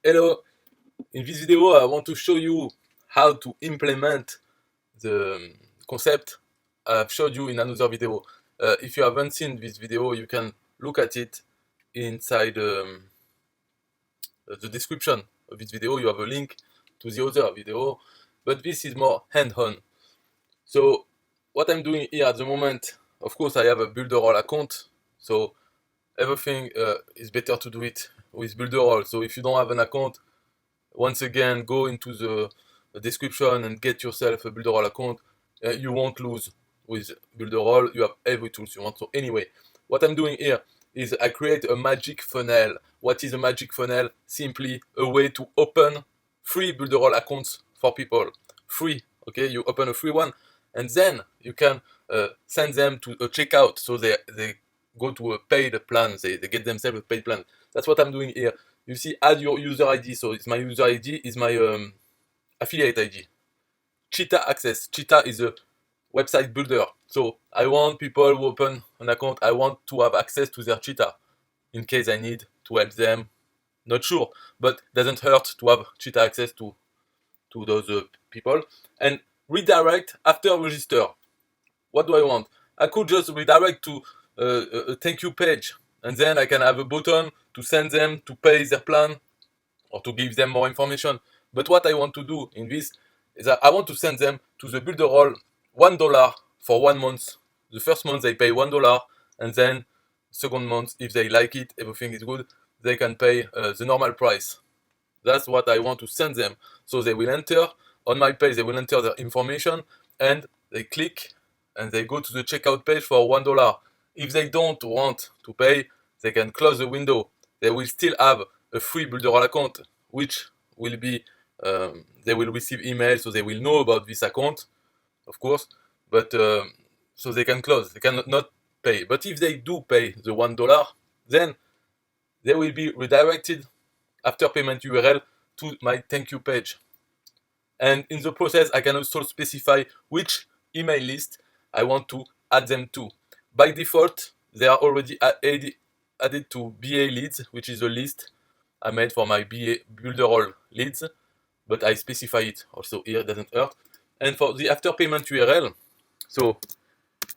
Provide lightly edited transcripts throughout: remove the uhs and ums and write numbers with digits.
Hello, in this video I want to show you how to implement the concept I've showed you in another video. If you haven't seen this video, you can look at it inside the description of this video. You have a link to the other video, but this is more hand-on. So what I'm doing here at the moment, of course I have a Builderall account, so everything is better to do it with Builderall. So if you don't have an account, once again, go into the description and get yourself a Builderall account. You won't lose with Builderall. You have every tool you want. So anyway, what I'm doing here is I create a magic funnel. What is a magic funnel? Simply a way to open free Builderall accounts for people. Free, okay? You open a free one, and then you can send them to a checkout, so they go to a paid plan. They get themselves a paid plan. That's what I'm doing here. You see, add your user ID. So it's my user ID is my affiliate ID. Cheetah Access. Cheetah is a website builder. So I want people who open an account, I want to have access to their Cheetah in case I need to help them. Not sure, but doesn't hurt to have Cheetah access to those people. And redirect after register. What do I want? I could just redirect to a thank you page, and then I can have a button to send them to pay their plan or to give them more information. But what I want to do in this is that I want to send them to the Builderall $1 for 1 month. The first month they pay $1, and then second month, if they like it, everything is good, they can pay the normal price. That's what I want to send them. So they will enter on my page, they will enter their information, and they click and they go to the checkout page for $1. If they don't want to pay, they can close the window. They will still have a free Builderall account, which will be, they will receive emails, so they will know about this account, of course, but so they can close, they cannot not pay. But if they do pay the $1, then they will be redirected after payment URL to my thank you page. And in the process, I can also specify which email list I want to add them to. By default, they are already added to BA leads, which is a list I made for my BA Builderall leads, but I specify it also here, it doesn't hurt. And for the after payment URL, so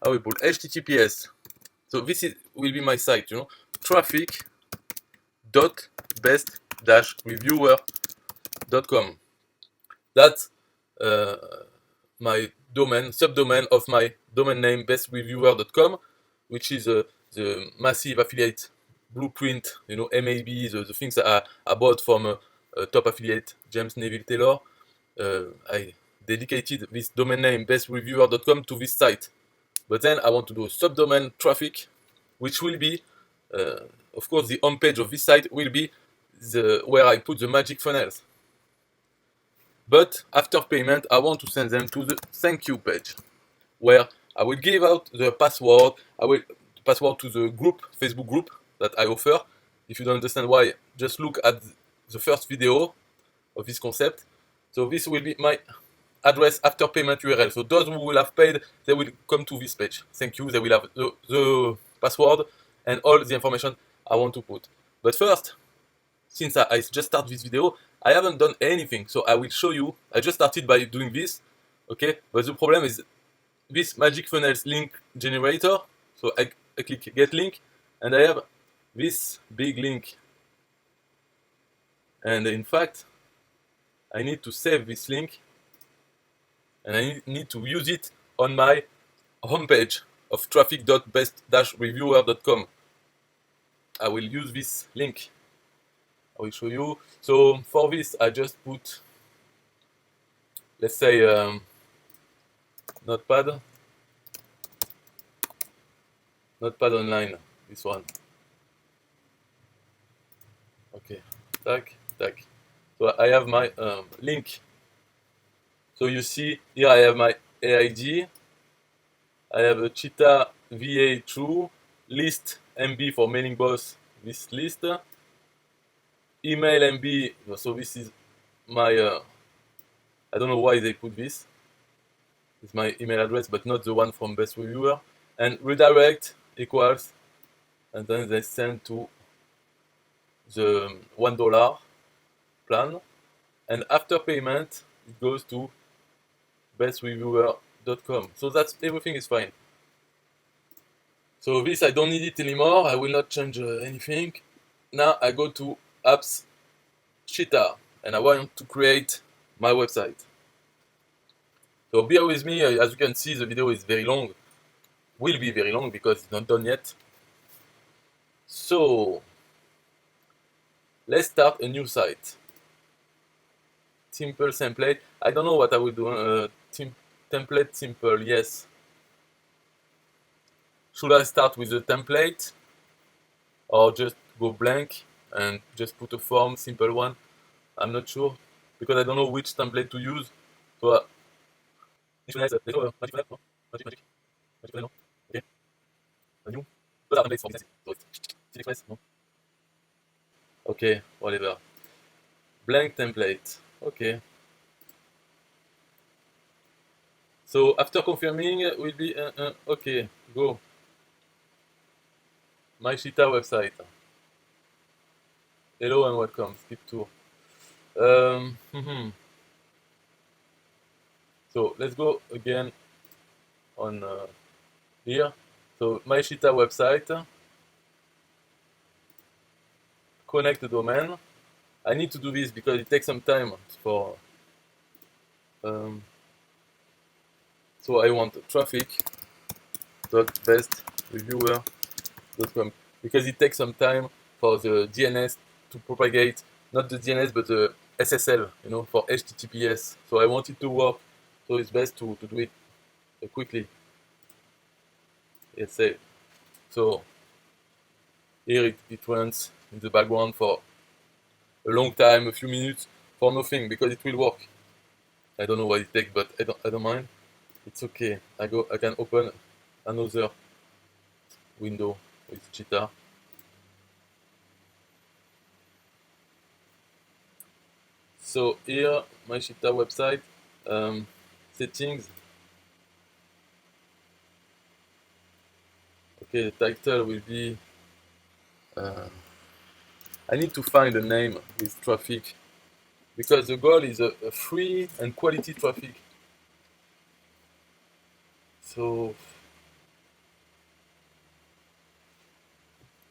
I will put HTTPS. So this will be my site, traffic.best-reviewer.com. That's my domain, subdomain of my domain name, bestreviewer.com, which is the massive affiliate blueprint, MAB, the things that I bought from top affiliate James Neville Taylor. I dedicated this domain name, bestreviewer.com, to this site. But then I want to do a subdomain traffic, which will be, of course, the homepage of this site will be where I put the magic funnels. But after payment, I want to send them to the thank you page, where I will give out the password. Password to the group, Facebook group that I offer. If you don't understand why, just look at the first video of this concept. So this will be my address after payment URL. So those who will have paid, they will come to this page. Thank you. They will have the password and all the information I want to put. But first, since I just started this video, I haven't done anything. So I will show you. I just started by doing this. Okay. But the problem is this Magic Funnels link generator. So I click get link, and I have this big link. And in fact, I need to save this link, and I need to use it on my homepage of traffic.best-reviewer.com. I will use this link. I will show you. So for this, I just put, let's say, Notepad online, this one. Okay, tac. So I have my link. So you see here I have my AID. I have a Cheetah VA True list MB for mailing boss. This list. Email MB. So this is my. I don't know why they put this. It's my email address, but not the one from Best Reviewer. And redirect equals, and then they send to the $1. plan, and after payment it goes to bestreviewer.com. So that's everything is fine. So this I don't need it anymore. I will not change anything. Now I go to apps Cheetah and I want to create my website. So bear with me, as you can see the video is very long, will be very long because it's not done yet. So let's start a new site. Simple template, I don't know what I will do, template simple, yes. Should I start with the template or just go blank and just put a form, simple one? I'm not sure because I don't know which template to use. So okay, whatever. Blank template. Okay. So after confirming, will be okay. Go. My Cheetah website. Hello and welcome. Skip tour. So let's go again on here. So my Cheetah website. Connect the domain. I need to do this because it takes some time for. So I want traffic.bestreviewer.com because it takes some time for the DNS to propagate, not the DNS but the SSL, for HTTPS. So I want it to work, so it's best to do it quickly. Let's say. So here it runs in the background for a long time, a few minutes, for nothing because it will work. I don't know what it takes, but I don't mind. It's okay. I can open another window with Cheetah. So here, my Cheetah website, settings. Okay, the title will be. I need to find a name with traffic because the goal is a free and quality traffic. So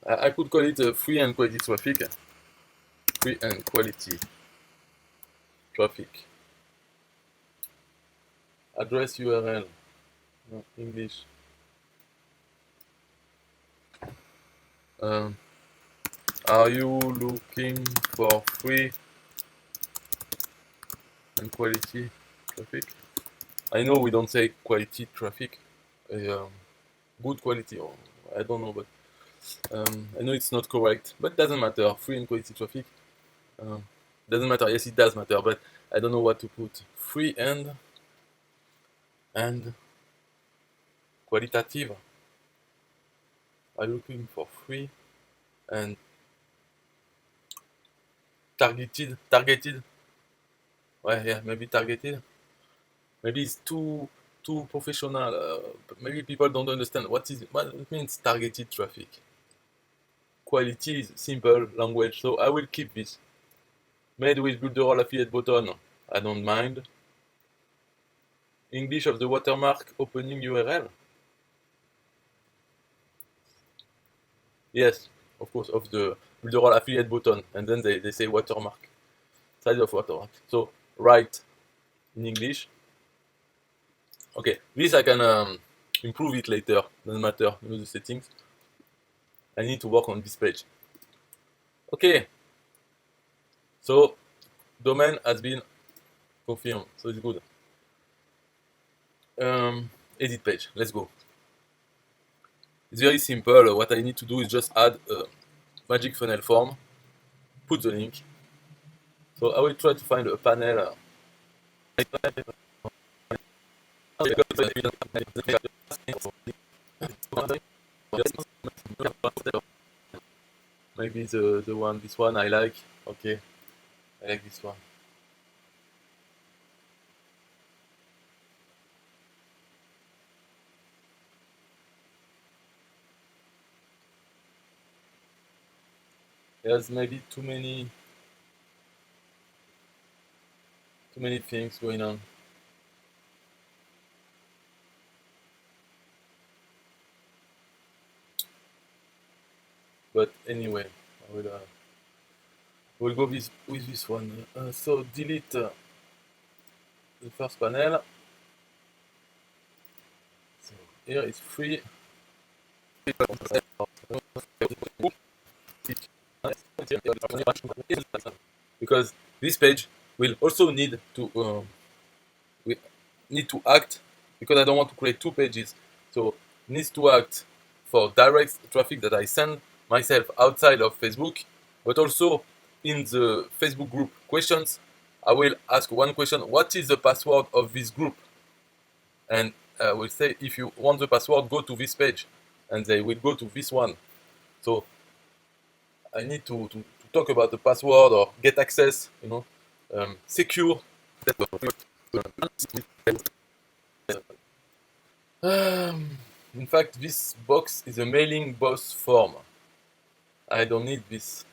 I could call it a free and quality traffic. Free and quality traffic. Address URL. No, English. Are you looking for free and quality traffic? I know we don't say quality traffic, good quality, or I don't know, but I know it's not correct, but it doesn't matter. Free and quality traffic doesn't matter. Yes, it does matter, but I don't know what to put. Free and qualitative. Are you looking for free and targeted? Well, yeah, maybe targeted. Maybe it's too professional. Maybe people don't understand what it means targeted traffic. Quality is simple language, so I will keep this. Made with Builderall affiliate button, I don't mind. English of the watermark opening URL. Yes, of course, of the Builderall affiliate button, and then they say watermark. Size of watermark. So write in English. Okay, this I can improve it later. Doesn't matter. The settings. I need to work on this page. Okay. So domain has been confirmed, so it's good. Edit page. Let's go. It's very simple. What I need to do is just add a magic funnel form, put the link. So I will try to find a panel. Maybe this one I like. Okay, I like this one. There's maybe too many too many things going on. But anyway, we'll go with this one. So delete the first panel. So here is free. Because this page will also we need to act, because I don't want to create two pages. So needs to act for direct traffic that I send myself outside of Facebook, but also in the Facebook group questions, I will ask one question: what is the password of this group? And I will say, if you want the password, go to this page, and they will go to this one. So I need to talk about the password or get access, secure. In fact, this box is a mailing boss form. I don't need this.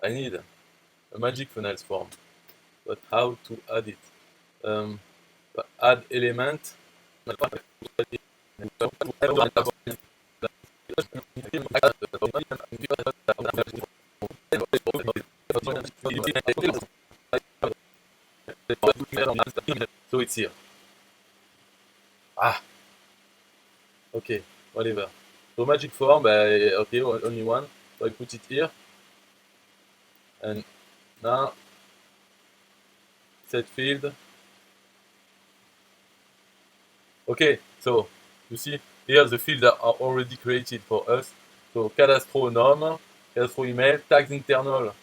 I need a magic funnels form. But how to add it? Um, Add element. So it's here. Ah, okay, whatever. So magic form, okay, only one. So I put it here. And now, set field. Okay, so you see here the fields are already created for us. So cadastro nom, cadastro email, tags internal,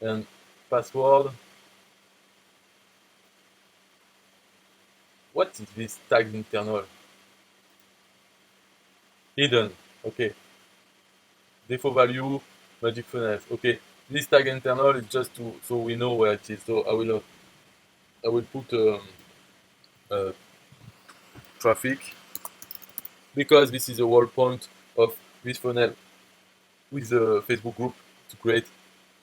and password. What is this tags internal? Hidden. Okay. Default value, magic funnels. Okay. This tag internal is just so we know where it is. So I will put uh, traffic, because this is the whole point of this funnel with the Facebook group, to create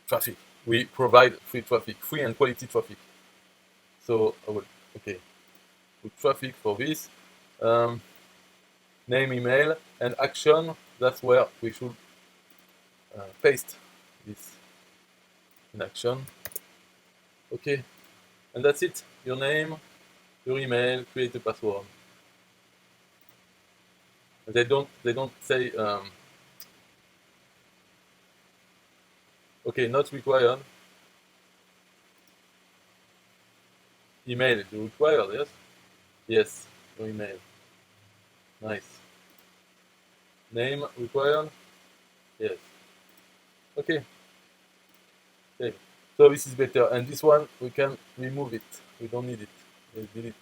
traffic. We provide free traffic, free and quality traffic. So I will, okay, put traffic for this. Name, email, and action. That's where we should paste this in action. Okay, and that's it. Your name, your email, create a password. They don't say okay, not required. Email is required, yes? Yes, your email. Nice. Name required? Yes. Okay. Okay. So this is better. And this one, we can remove it. We don't need it. Let's delete.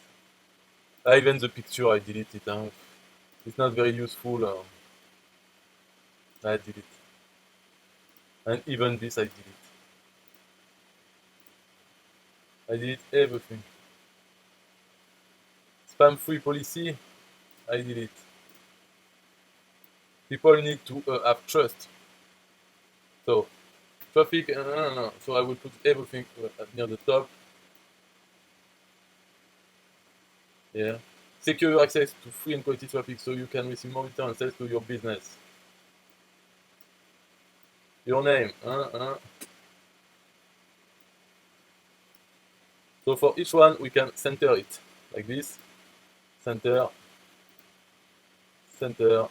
Even the picture, I delete it. It's not very useful. I delete. And even this, I delete. I delete everything. Spam free policy, I delete. People need to have trust. So, traffic, no. So I will put everything near the top. Yeah. Secure your access to free and quality traffic so you can receive more return on sales to your business. Your name. So for each one, we can center it like this. Center, center,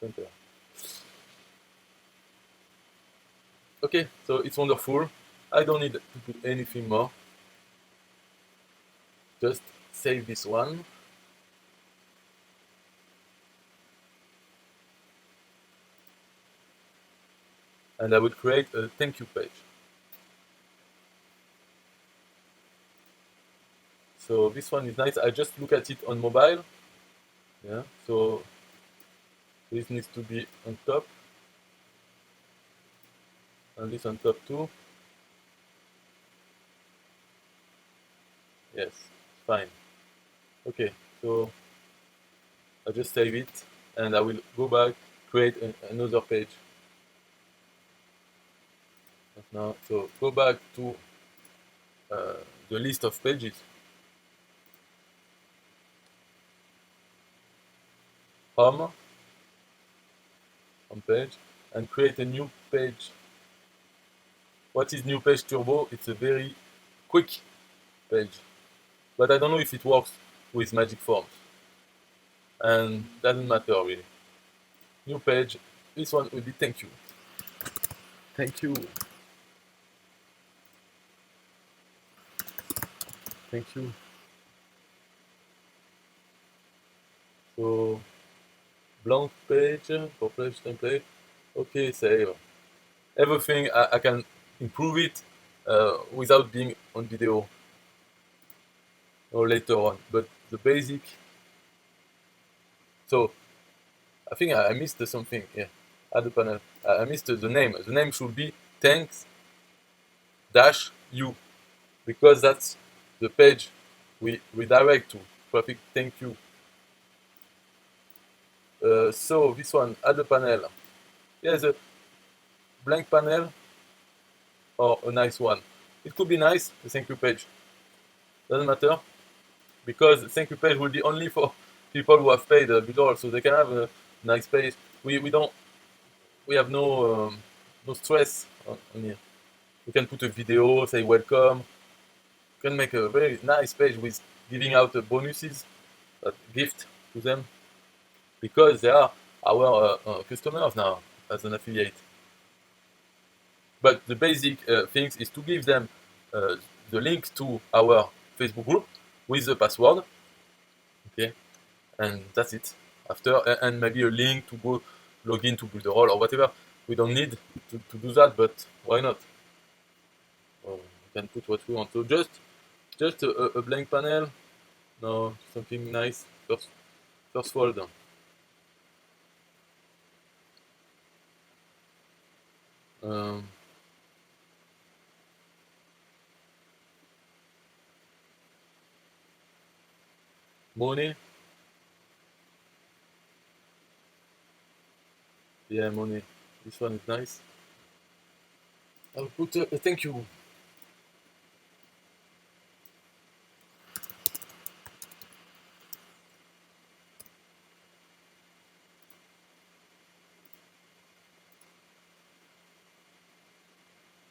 center. Okay, so it's wonderful. I don't need to put anything more. Just save this one. And I will create a thank you page. So this one is nice. I just look at it on mobile. Yeah, so this needs to be on top. And this on top too. Yes, fine. Okay, so I just save it and I will go back, create another page. Now, so go back to the list of pages. Home page, and create a new page. What is new page turbo? It's a very quick page, but I don't know if it works with Magic Forms, and doesn't matter really. New page. This one will be thank you. Thank you. Thank you. So blank page for page template. Okay, save. Everything I can improve it without being on video or later on. But the basic. So I think I missed something here. Add the panel. I missed the name. The name should be thanks dash you, because that's the page we redirect to. Traffic thank you. So this one, add a panel. There's a blank panel or a nice one. It could be nice, the thank you page. Doesn't matter, because the thank you page will be only for people who have paid Builderall, so they can have a nice page. We have no stress on here. We can put a video, say welcome. You can make a very nice page with giving out bonuses, gift to them, because they are our customers now as an affiliate. But the basic things is to give them the link to our Facebook group with the password, okay, and that's it. After, and maybe a link to go log in to Builderall or whatever. We don't need to do that, but why not? We can put what we want. So just a blank panel. No, something nice. First folder. Money. Yeah, money. This one is nice. I'll put a thank you.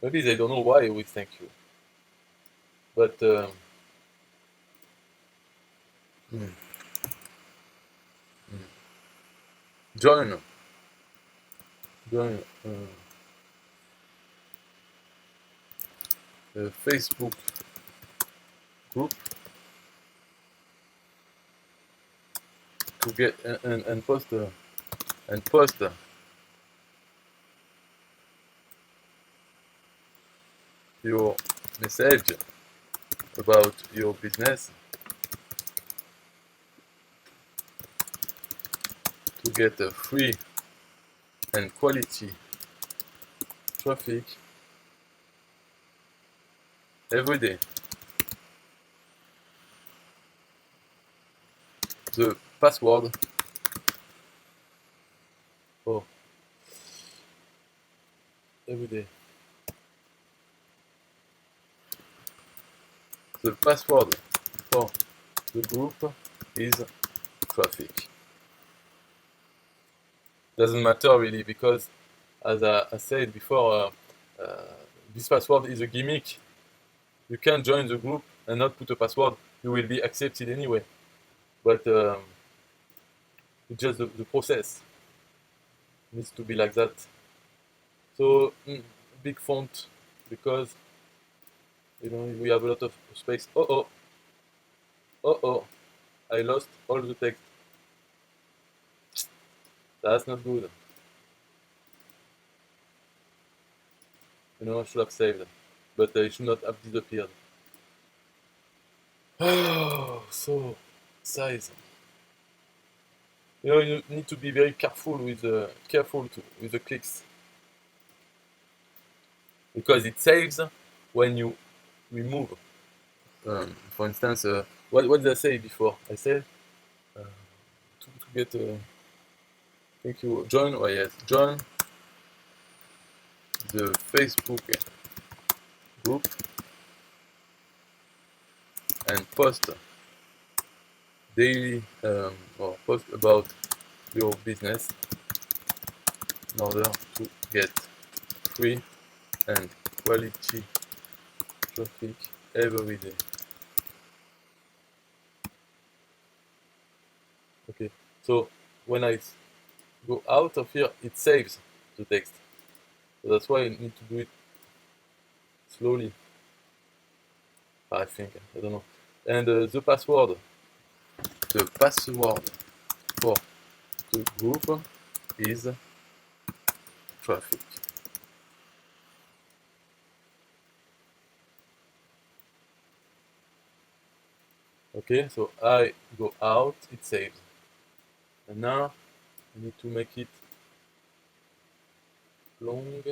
Maybe they don't know why we thank you. But join the Facebook group to get and post your message about your business to get a free and quality traffic every day. The password for every day. The password for the group is traffic. Doesn't matter really, because as I said before, this password is a gimmick. You can join the group and not put a password. You will be accepted anyway. But it's just the process needs to be like that. So big font, because we have a lot of space. I lost all the text. That's not good. I should have saved, but it should not have disappeared. So size. You need to be very careful with the clicks, because it saves when you remove. For instance, what did I say before? I said to get thank you, join. Oh yes, join the Facebook group and post daily or post about your business in order to get free and quality traffic every day. Okay, so when I go out of here, it saves the text. So that's why I need to do it slowly, I think. I don't know. And the password for the group is traffic. Okay, so I go out, it saves. And now I need to make it long.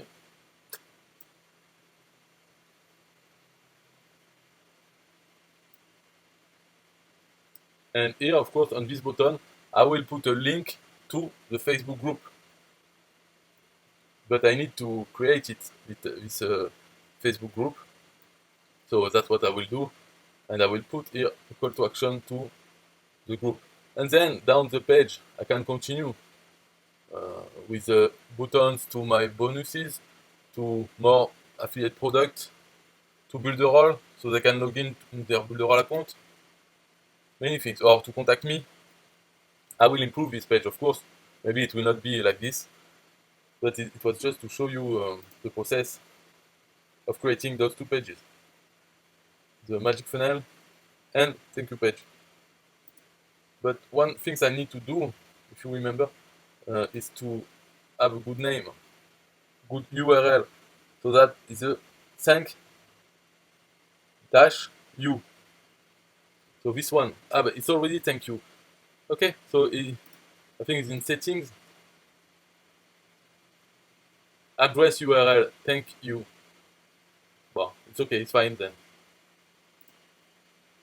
And here, of course, on this button, I will put a link to the Facebook group. But I need to create it with this Facebook group. So that's what I will do. And I will put here a call to action to the group. And then down the page, I can continue with the buttons to my bonuses, to more affiliate products, to Builderall, so they can log in their Builderall account. Many things. Or to contact me. I will improve this page, of course. Maybe it will not be like this. But it was just to show you the process of creating those two pages. The magic funnel and thank you page. But one thing I need to do, if you remember, is to have a good name, good URL. So that is a thank dash you. So this one, but it's already thank you. Okay, so I think it's in settings. Address URL, thank you. Well, it's okay, it's fine then.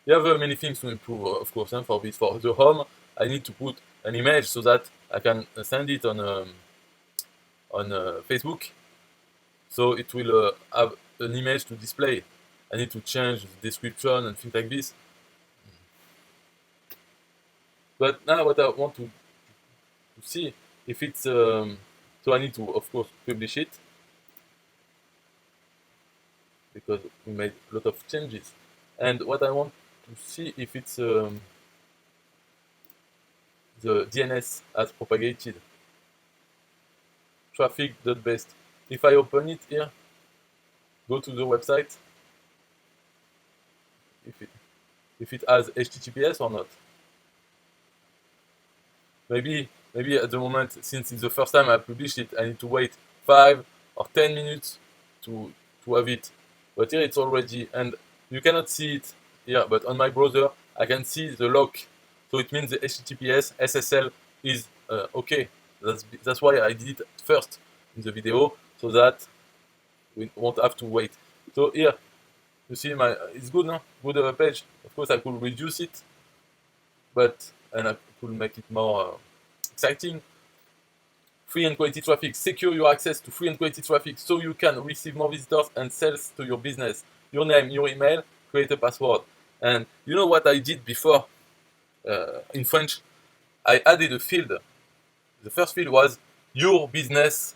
You have many things to improve, of course, for this. For the home, I need to put an image so that I can send it on Facebook. So it will have an image to display. I need to change the description and things like this. But now what I want to see if it's so I need to, of course, publish it because we made a lot of changes. And what I want to see if it's the DNS has propagated traffic.best. If I open it here, go to the website, if it has HTTPS or not. Maybe at the moment, since it's the first time I published it, I need to wait 5 or 10 minutes to have it. But here it's already, and you cannot see it here, but on my browser I can see the lock. So it means the HTTPS SSL is okay. That's why I did it first in the video, so that we won't have to wait. So here, you see it's good, no? Good page. Of course I could reduce it, and I could make it more exciting. Free and quality traffic. Secure your access to free and quality traffic so you can receive more visitors and sales to your business. Your name, your email, create a password. And you know what I did before in French? I added a field. The first field was your business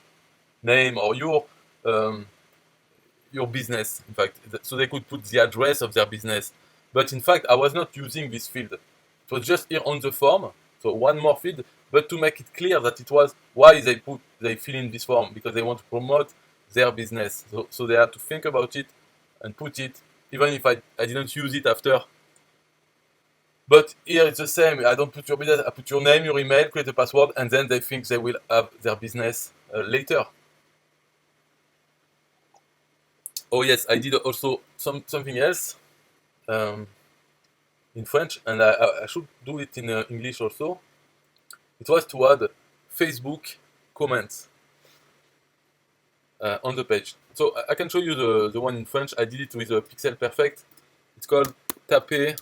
name or your business, in fact. So they could put the address of their business. But in fact, I was not using this field. It was just here on the form. So one more field, but to make it clear that it was why they fill in this form, because they want to promote their business. So they had to think about it and put it, even if I didn't use it after. But here it's the same. I don't put your business, I put your name, your email, create a password, and then they think they will have their business later. Oh yes, I did also something else in French, and I should do it in English also. It was to add Facebook comments on the page. So I can show you the one in French. I did it with Pixel Perfect. It's called taper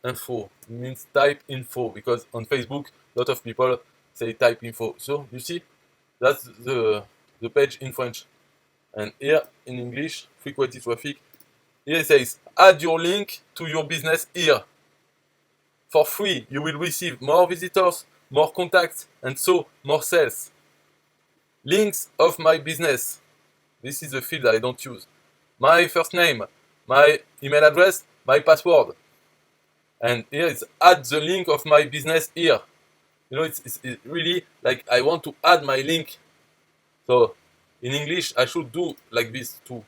info. It means type info, because on Facebook, a lot of people say type info. So you see, that's the page in French. And here in English, free quality traffic, Here it says, add your link to your business here. For free, you will receive more visitors, more contacts, and so more sales. Links of my business. This is the field I don't use. My first name, my email address, my password. And here it's add the link of my business here. You know, it's really like I want to add my link. So in English, I should do like this too.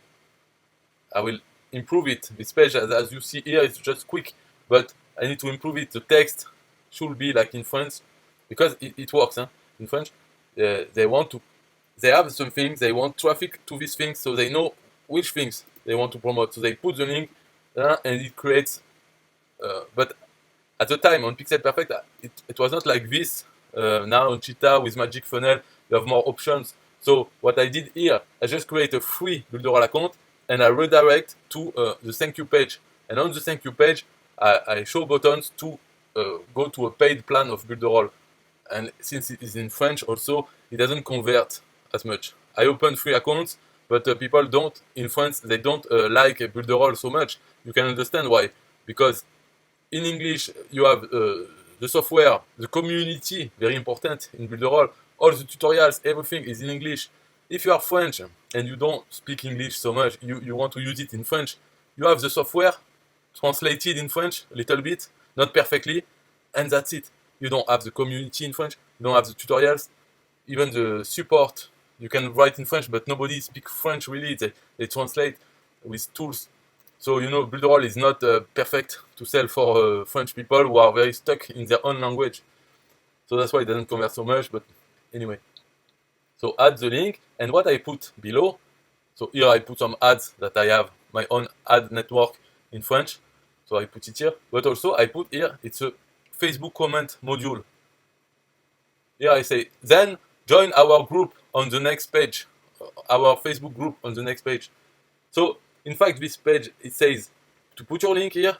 I will improve it. This page, as you see here, it's just quick, but I need to improve it. The text should be like in French, because it works. Huh? In French, they have something, they want traffic to these things, so they know which things they want to promote. So they put the link, and it creates. But at the time on Pixel Perfect, it was not like this. Now on Cheetah with Magic Funnel, you have more options. So what I did here, I just create a free Builderall account and I redirect to the thank you page. And on the thank you page, I show buttons to go to a paid plan of Builderall. And since it is in French also, it doesn't convert as much. I open free accounts, but people don't, in France, they don't like Builderall so much. You can understand why. Because in English, you have the software, the community, very important in Builderall. All the tutorials, everything is in English. If you are French and you don't speak English so much, you want to use it in French, you have the software translated in French a little bit, not perfectly, and that's it. You don't have the community in French, you don't have the tutorials, even the support. You can write in French, but nobody speaks French really. They translate with tools. So, you know, Builderall is not perfect to sell for French people who are very stuck in their own language. So that's why it doesn't convert so much, but anyway. So add the link, and what I put below, so here I put some ads that I have, my own ad network in French. So I put it here, but also I put here, it's a Facebook comment module. Here I say, then join our group on the next page, our Facebook group on the next page. So in fact, this page, it says to put your link here,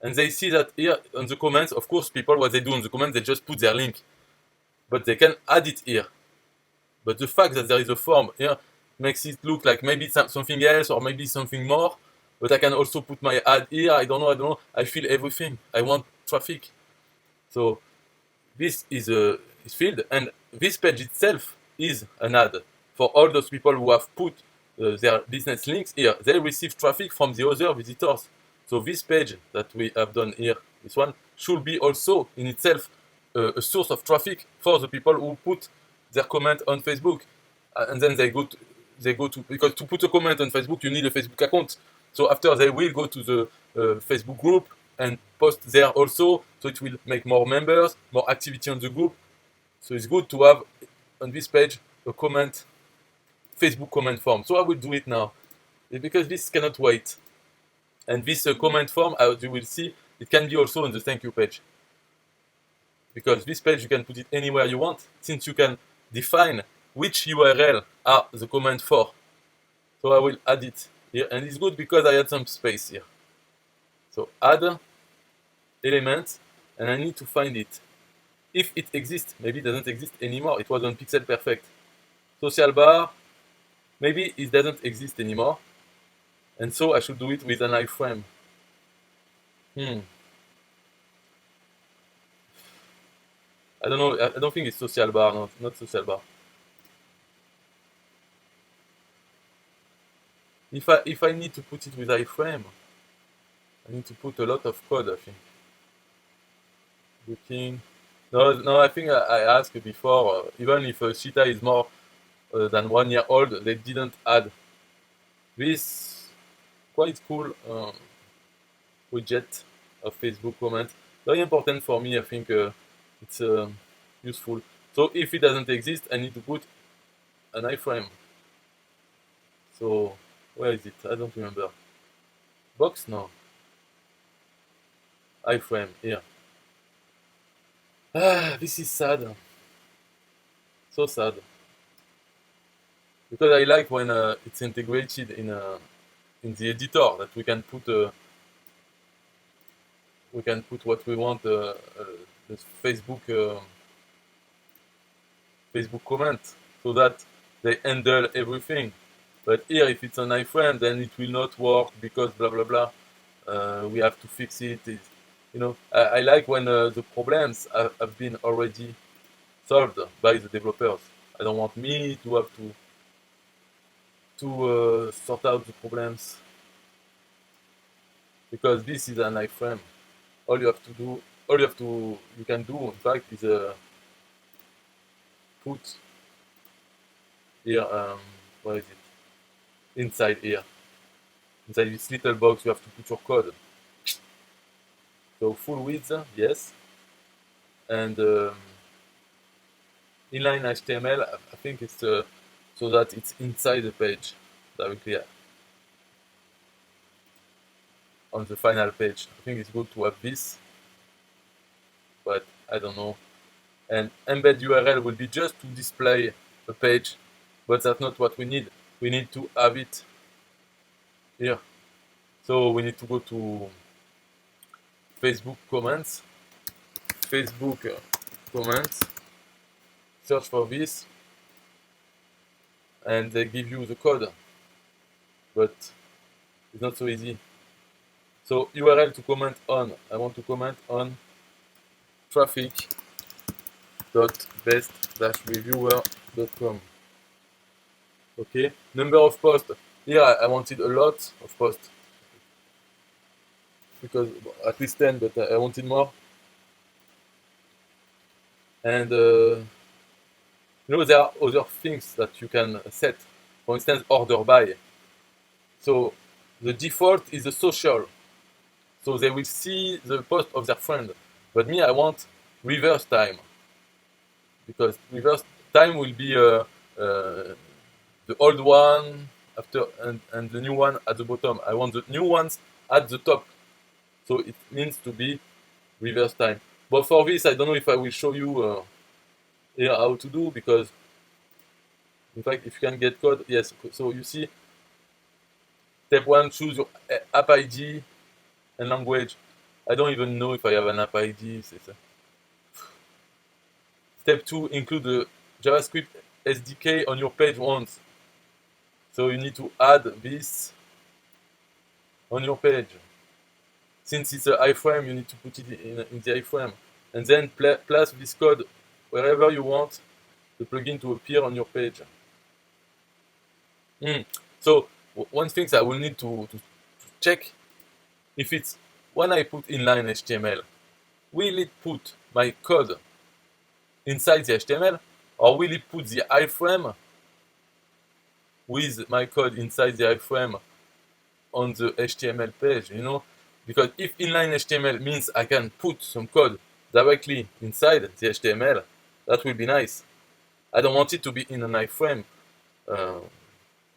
and they see that here on the comments, of course, people, what they do on the comments, they just put their link, but they can add it here. But the fact that there is a form here makes it look like maybe it's something else or maybe something more, but I can also put my ad here, I don't know, I feel everything, I want traffic. So this is a field, and this page itself is an ad for all those people who have put their business links here. They receive traffic from the other visitors. So this page that we have done here, this one, should be also in itself a source of traffic for the people who put their comment on Facebook. And then they go to, because to put a comment on Facebook, you need a Facebook account. So after they will go to the Facebook group and post there also, so it will make more members, more activity on the group. So it's good to have on this page a comment, Facebook comment form. So I will do it now, because this cannot wait. And this comment form, as you will see, it can be also on the thank you page. Because this page you can put it anywhere you want, since you can define which URL are the comment for. So I will add it here, and it's good because I had some space here. So add element, and I need to find it. If it exists, maybe it doesn't exist anymore. It was on Pixel Perfect. Social bar, maybe it doesn't exist anymore. And so I should do it with an iframe. I don't know, I don't think it's social bar, no, not social bar. If I need to put it with iframe, I need to put a lot of code, I think. Looking. No, I think I asked before, even if Cheetah is more than 1 year old, they didn't add this quite cool widget of Facebook comment. Very important for me, I think it's useful. So if it doesn't exist, I need to put an iframe. So where is it? I don't remember. Box? No. iframe, here. Ah, this is sad. So sad. Because I like when it's integrated in the editor, that we can put what we want, the Facebook comment, so that they handle everything. But here, if it's an iframe, then it will not work because blah blah blah. We have to fix it. I like when the problems have been already solved by the developers. I don't want me to have to sort out the problems because this is an iframe. All you have to do, you can do, in fact, is put here. What is it? Inside here, inside this little box, you have to put your code. So full width, yes, and inline HTML. I think it's so that it's inside the page directly on the final page. I think it's good to have this, but I don't know. And embed URL will be just to display a page, but that's not what we need. We need to have it here. So we need to go to Facebook comments, search for this, and they give you the code, but it's not so easy. So URL to comment on. I want to comment on traffic.best-reviewer.com. Okay, number of posts. Here I wanted a lot of posts because at least 10, but I wanted more. And there are other things that you can set. For instance, order by. So the default is the social. So they will see the post of their friend. But me, I want reverse time. Because reverse time will be the old one after and the new one at the bottom. I want the new ones at the top. So it means to be reverse time. But for this, I don't know if I will show you here how to do, because in fact, if you can get code, yes. So you see, step 1, choose your app ID and language. I don't even know if I have an app ID. Step 2, include the JavaScript SDK on your page once. So you need to add this on your page. Since it's an iframe, you need to put it in the iframe. And then place this code wherever you want the plugin to appear on your page. So one thing I will need to check, if it's when I put inline HTML, will it put my code inside the HTML, or will it put the iframe with my code inside the iframe on the HTML page, Because if inline HTML means I can put some code directly inside the HTML, that will be nice. I don't want it to be in an iframe,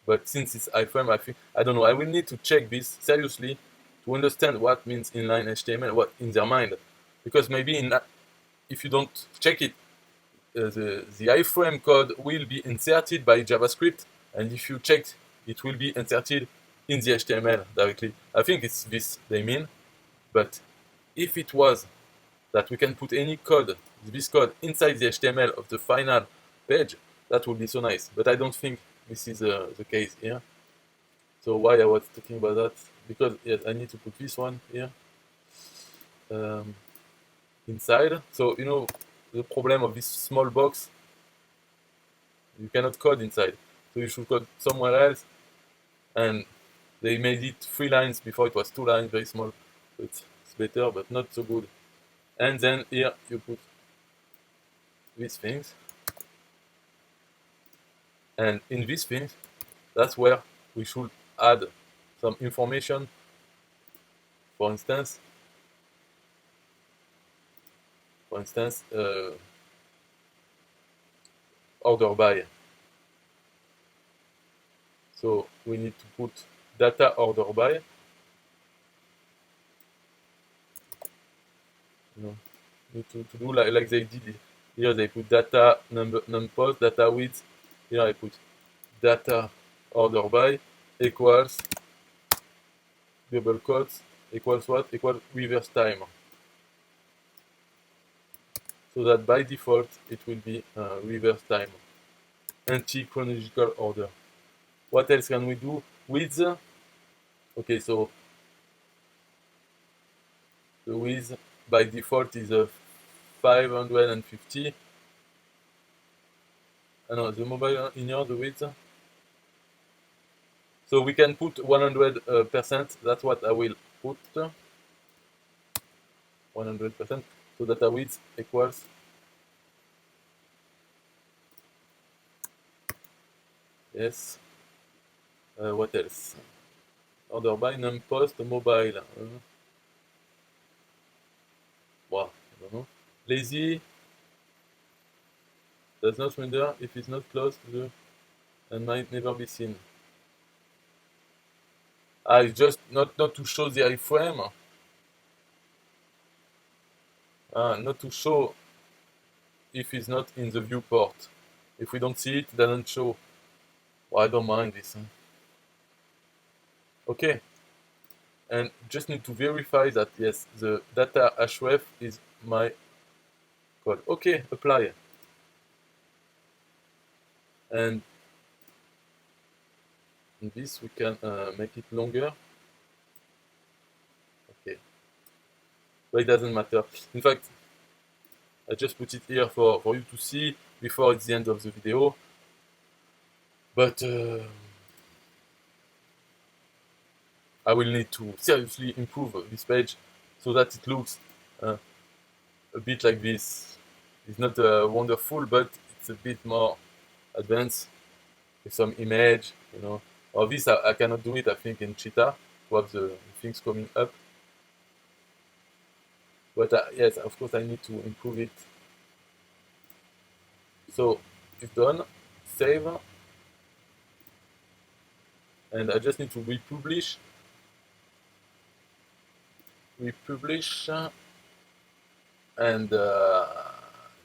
but since it's iframe, I don't know. I will need to check this seriously to understand what means inline HTML, what in their mind, because maybe if you don't check it, the iframe code will be inserted by JavaScript, and if you check, it will be inserted in the HTML directly. I think it's this they mean, but if it was that we can put any code, this code, inside the HTML of the final page, that would be so nice. But I don't think this is the case here. So why I was talking about that? Because yes, I need to put this one here inside. So the problem of this small box, you cannot code inside. So you should code somewhere else, and they made it 3 lines before it was 2 lines, very small. So it's better, but not so good. And then here you put these things. And in these things, that's where we should add some information. For instance, order by. So we need to put data order by. Need to do like they did. Here they put data numPost, data width. Here I put data order by equals double quotes equals what? Equals reverse time. So that by default it will be reverse time, anti-chronological order. What else can we do? Width. Okay, so the width by default is 550. No, the mobile in-ear, the width. So we can put 100%. That's what I will put. 100%. So data width equals. Yes. What else? Order by post mobile. Wow, I don't know. Lazy does not render if it's not close to the and might never be seen. It's just not to show the iframe. Not to show if it's not in the viewport. If we don't see it, it doesn't show. Well, I don't mind this. Okay. And just need to verify that yes, the data href is my code. Okay, apply. And in this we can make it longer. Okay. But it doesn't matter. In fact, I just put it here for you to see before it's the end of the video. But I will need to seriously improve this page so that it looks a bit like this. It's not wonderful, but it's a bit more advanced with some image, you know. Or this, I cannot do it, I think, in Cheetah to have the things coming up. But yes, of course, I need to improve it. So it's done. Save. And I just need to republish. And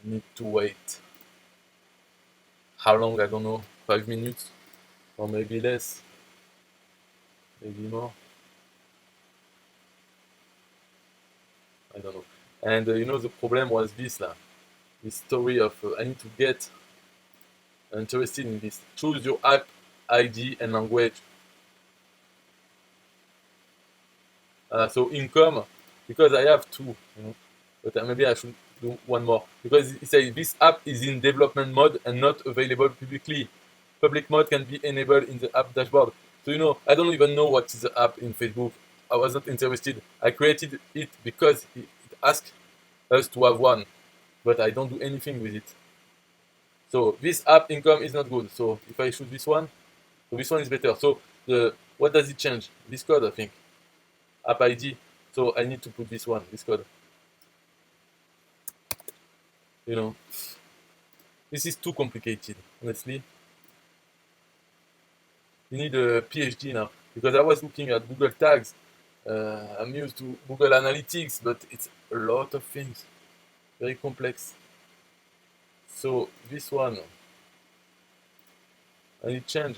need to wait. How long? I don't know. 5 minutes or maybe less, maybe more. I don't know. And you know, the problem was this story of I need to get interested in this. Choose your app ID and language. So income, because I have two, you know, but maybe I should do one more because it says this app is in development mode and not available publicly. Public mode can be enabled in the app dashboard. So you know, I don't even know what is the app in Facebook. I was not interested. I created it because it asked us to have one, but I don't do anything with it. So this app income is not good. So if I choose this one, so this one is better. So what does it change? This code, I think. App ID. So I need to put this one, this code. You know, this is too complicated, honestly. You need a PhD now because I was looking at Google Tags. I'm used to Google Analytics, but it's a lot of things, very complex. So this one, I need change.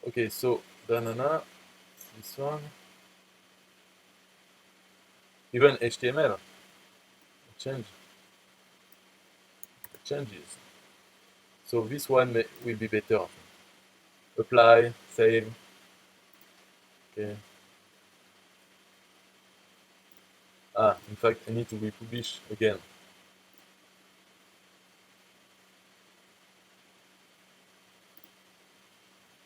Okay, so banana, this one, even HTML, changes. So this one will be better. Apply, save. Okay. In fact, I need to republish again.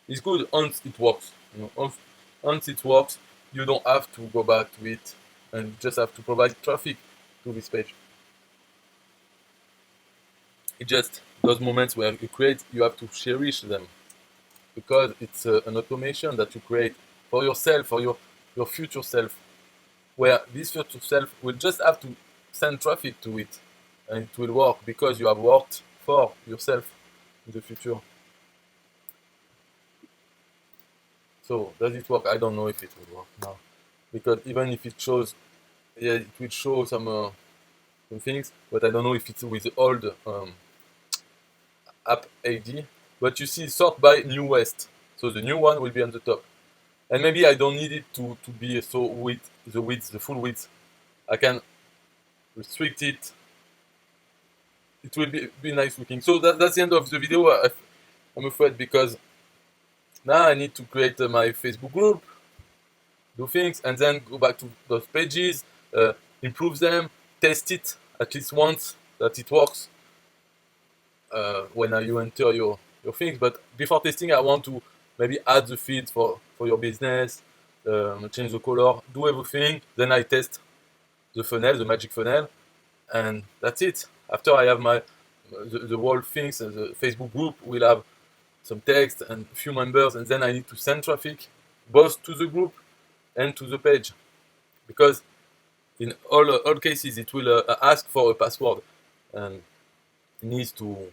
It's good once it works. You know, once it works, you don't have to go back to it and just have to provide traffic to this page. It's just those moments where you create, you have to cherish them because it's an automation that you create for yourself, for your future self, where this future self will just have to send traffic to it and it will work because you have worked for yourself in the future. So does it work? I don't know if it will work now because even if it shows, yeah, it will show some things, but I don't know if it's with the old app ID. But you see, sort by newest, so the new one will be on the top. And maybe I don't need it to be so width, the full width. I can restrict it. It will be nice looking. So that's the end of the video. I'm afraid because now I need to create my Facebook group, do things, and then go back to those pages, improve them, test it at least once that it works when you enter your things. But before testing, I want to maybe add the feed for your business, change the color, do everything. Then I test the funnel, the magic funnel, and that's it. After I have the whole things, the Facebook group will have some text and a few members, and then I need to send traffic both to the group and to the page, because in all cases it will ask for a password, and it needs to.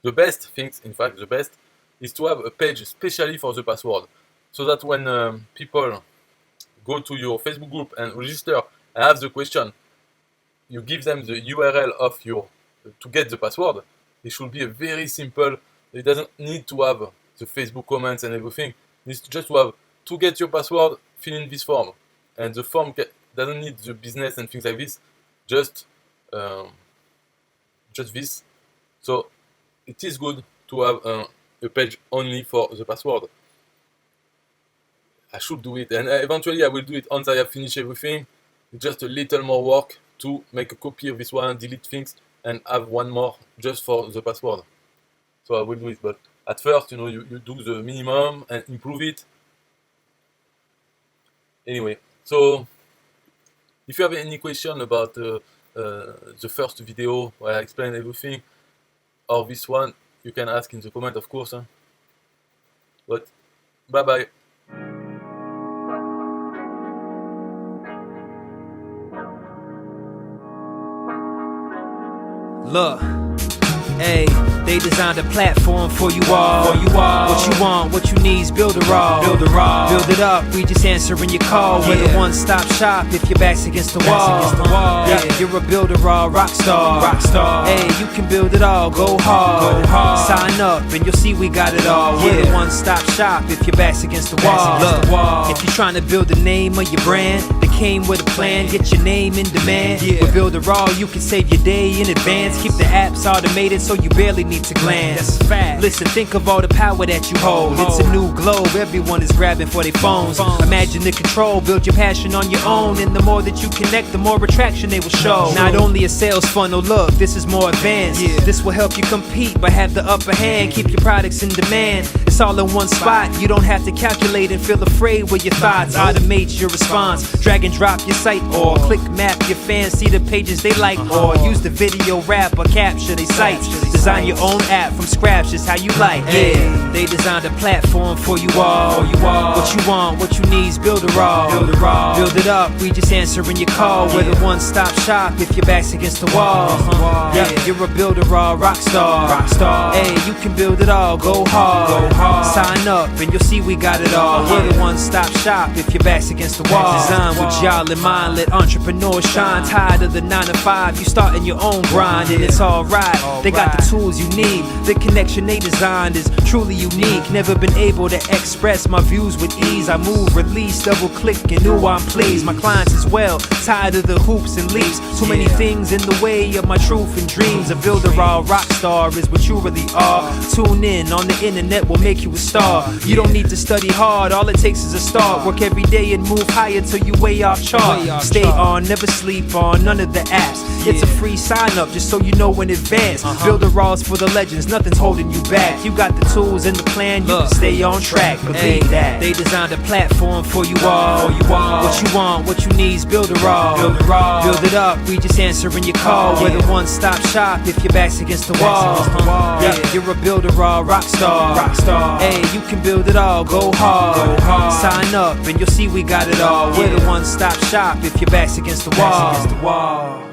The best things, in fact, the best is to have a page especially for the password, so that when people go to your Facebook group and register and have the question, you give them the URL of to get the password. It should be a very simple. It doesn't need to have the Facebook comments and everything. It needs just to have to get your password, fill in this form, and the form doesn't need the business and things like this. Just this. So it is good to have a page only for the password. I should do it, and eventually I will do it once I have finished everything. It's just a little more work to make a copy of this one, delete things, and have one more just for the password. So I will do it, but at first, you do the minimum and improve it. Anyway, so if you have any question about the first video where I explain everything, or this one, you can ask in the comment, of course. But bye bye. Look, hey, they designed a platform for you all. What you want, what you need's build a raw. Build it up, we just answering your call. We're the one-stop shop if your back's against the wall. Yeah, you're a builder raw rock star. Hey, you can build it all, go hard. Sign up and you'll see we got it all. We're the one-stop shop if your back's against the wall. Look, if you're trying to build the name of your brand, came with a plan, get your name in demand. With Build a Raw, you can save your day in advance. Keep the apps automated so you barely need to glance. That's a fact. Listen, think of all the power that you hold. It's a new globe, everyone is grabbing for their phones. Imagine the control, build your passion on your own. And the more that you connect, the more attraction they will show. Not only a sales funnel, look, this is more advanced. This will help you compete, but have the upper hand. Keep your products in demand. It's all in one spot. You don't have to calculate and feel afraid with your thoughts. Automate your response. Drag and drop your site or click map your fans see the pages they like, or use the video wrap or capture they sites. Design your own app from scratch, just how you like. Yeah, they designed a platform for you all. What you want, what you need's build a raw. Build it up, we just answering your call. We're the one-stop shop if your back's against the wall. Yeah, you're a builder raw rock star. Hey, you can build it all, go hard. Sign up and you'll see we got it all. We're the one-stop shop if your back's against the wall. Design with y'all in mind, let entrepreneurs shine. Tired of the 9 to 5, you starting your own grind, and it's alright. They got the tools you need. The connection they designed is truly unique. Never been able to express my views with ease. I move, release, double click, and ooh, I'm pleased. My clients as well, tired of the hoops and leaps. Too many things in the way of my truth and dreams. A builder raw rock star is what you really are. Tune in on the internet will make you a star. You don't need to study hard, all it takes is a start. Work every day and move higher till you way off chart. Stay on, never sleep on none of the apps. It's a free sign up just so you know in advance. Build the raws for the legends, nothing's holding you back. You got the tools and the plan, you can stay on track. Believe that. They designed a platform for you all. What you want, what you need's build a raw. Build it up, we just answering your call. We're the one-stop shop if your back's against the wall. Yeah, you're a builder raw rock star. Hey, you can build it all, go hard. Sign up and you'll see we got it all. We're the one-stop shop if your back's against the wall.